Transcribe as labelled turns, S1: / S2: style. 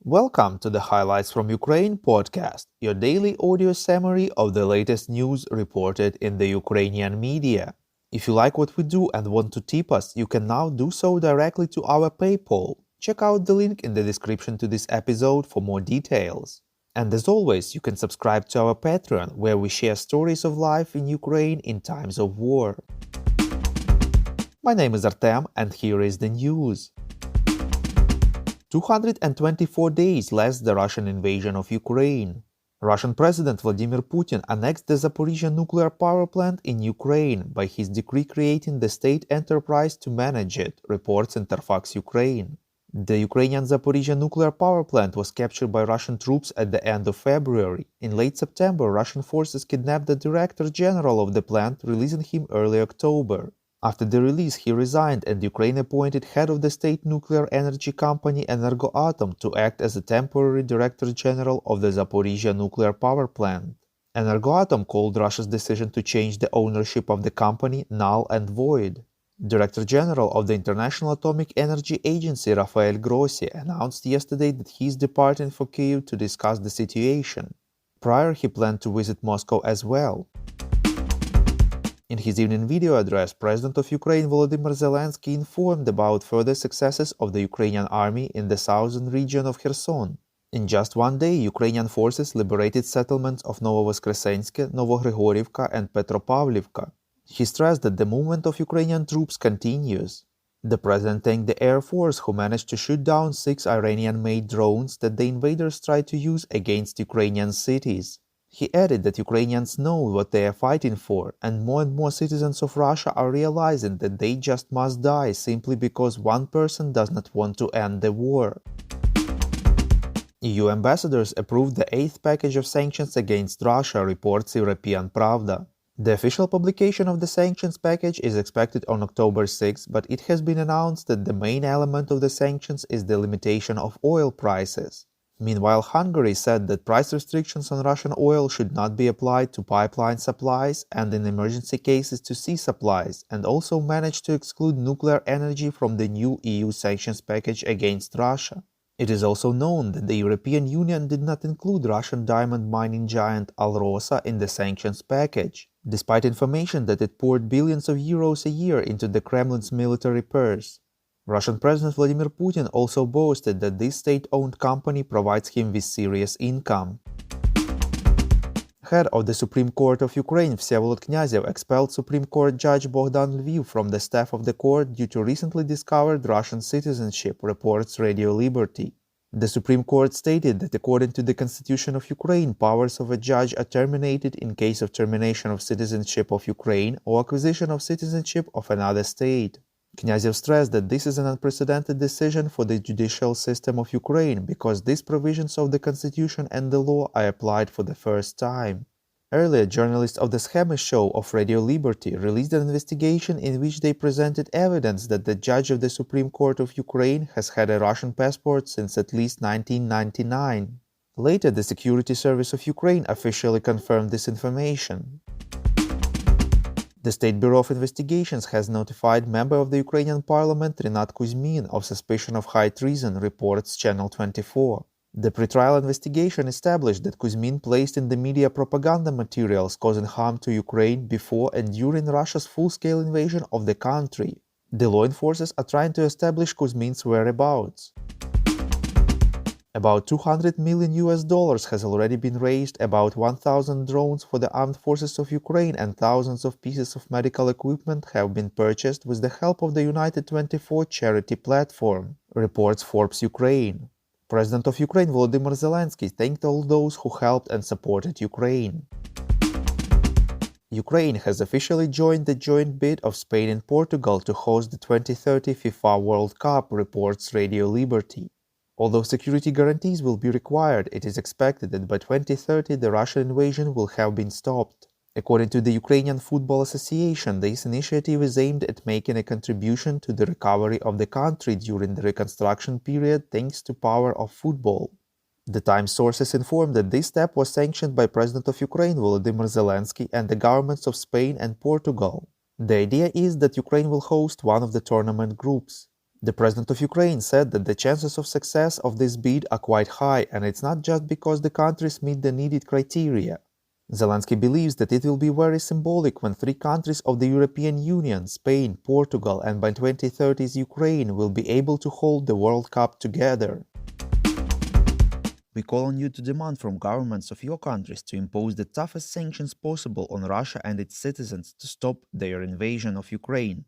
S1: Welcome to the Highlights from Ukraine podcast, your daily audio summary of the latest news reported in the Ukrainian media. If you like what we do and want to tip us, you can now do so directly to our PayPal. Check out the link in the description to this episode for more details. And as always, you can subscribe to our Patreon, where we share stories of life in Ukraine in times of war. My name is Artem, and here is the news. 224 days less the Russian invasion of Ukraine. Russian President Vladimir Putin annexed the Zaporizhia nuclear power plant in Ukraine by his decree creating the state enterprise to manage it, reports Interfax Ukraine. The Ukrainian Zaporizhia nuclear power plant was captured by Russian troops at the end of February. In late September, Russian forces kidnapped the director general of the plant, releasing him early October. After the release, he resigned, and Ukraine appointed head of the state nuclear energy company Energoatom to act as a temporary director general of the Zaporizhia nuclear power plant. Energoatom called Russia's decision to change the ownership of the company null and void. Director General of the International Atomic Energy Agency Rafael Grossi announced yesterday that he is departing for Kyiv to discuss the situation. Prior, he planned to visit Moscow as well. In his evening video address, President of Ukraine Volodymyr Zelensky informed about further successes of the Ukrainian army in the southern region of Kherson. In just one day, Ukrainian forces liberated settlements of Novovoskresensk, Novogrigorivka and Petropavlivka. He stressed that the movement of Ukrainian troops continues. The president thanked the Air Force, who managed to shoot down 6 Iranian-made drones that the invaders tried to use against Ukrainian cities. He added that Ukrainians know what they are fighting for, and more citizens of Russia are realizing that they just must die simply because one person does not want to end the war. EU ambassadors approved the 8th package of sanctions against Russia, reports European Pravda. The official publication of the sanctions package is expected on October 6, but it has been announced that the main element of the sanctions is the limitation of oil prices. Meanwhile, Hungary said that price restrictions on Russian oil should not be applied to pipeline supplies and in emergency cases to sea supplies, and also managed to exclude nuclear energy from the new EU sanctions package against Russia. It is also known that the European Union did not include Russian diamond mining giant Alrosa in the sanctions package, despite information that it poured billions of euros a year into the Kremlin's military purse. Russian President Vladimir Putin also boasted that this state-owned company provides him with serious income. Head of the Supreme Court of Ukraine Vsevolod Knyazev expelled Supreme Court Judge Bogdan Lviv from the staff of the court due to recently discovered Russian citizenship, reports Radio Liberty. The Supreme Court stated that according to the Constitution of Ukraine, powers of a judge are terminated in case of termination of citizenship of Ukraine or acquisition of citizenship of another state. Knyazev stressed that this is an unprecedented decision for the judicial system of Ukraine because these provisions of the constitution and the law are applied for the first time. Earlier, journalists of the Scheme show of Radio Liberty released an investigation in which they presented evidence that the judge of the Supreme Court of Ukraine has had a Russian passport since at least 1999. Later, the Security Service of Ukraine officially confirmed this information. The State Bureau of Investigations has notified member of the Ukrainian parliament Rinat Kuzmin of suspicion of high treason, reports Channel 24. The pretrial investigation established that Kuzmin placed in the media propaganda materials causing harm to Ukraine before and during Russia's full-scale invasion of the country. The law enforcers are trying to establish Kuzmin's whereabouts. About $200 million has already been raised, about 1,000 drones for the armed forces of Ukraine and thousands of pieces of medical equipment have been purchased with the help of the United 24 charity platform, reports Forbes Ukraine. President of Ukraine Volodymyr Zelensky thanked all those who helped and supported Ukraine. Ukraine has officially joined the joint bid of Spain and Portugal to host the 2030 FIFA World Cup, reports Radio Liberty. Although security guarantees will be required, it is expected that by 2030 the Russian invasion will have been stopped. According to the Ukrainian Football Association, this initiative is aimed at making a contribution to the recovery of the country during the reconstruction period thanks to power of football. The Times sources informed that this step was sanctioned by President of Ukraine Volodymyr Zelensky and the governments of Spain and Portugal. The idea is that Ukraine will host one of the tournament groups. The president of Ukraine said that the chances of success of this bid are quite high, and it's not just because the countries meet the needed criteria. Zelensky believes that it will be very symbolic when three countries of the European Union, Spain, Portugal, and by 2030s Ukraine, will be able to hold the World Cup together. We call on you to demand from governments of your countries to impose the toughest sanctions possible on Russia and its citizens to stop their invasion of Ukraine.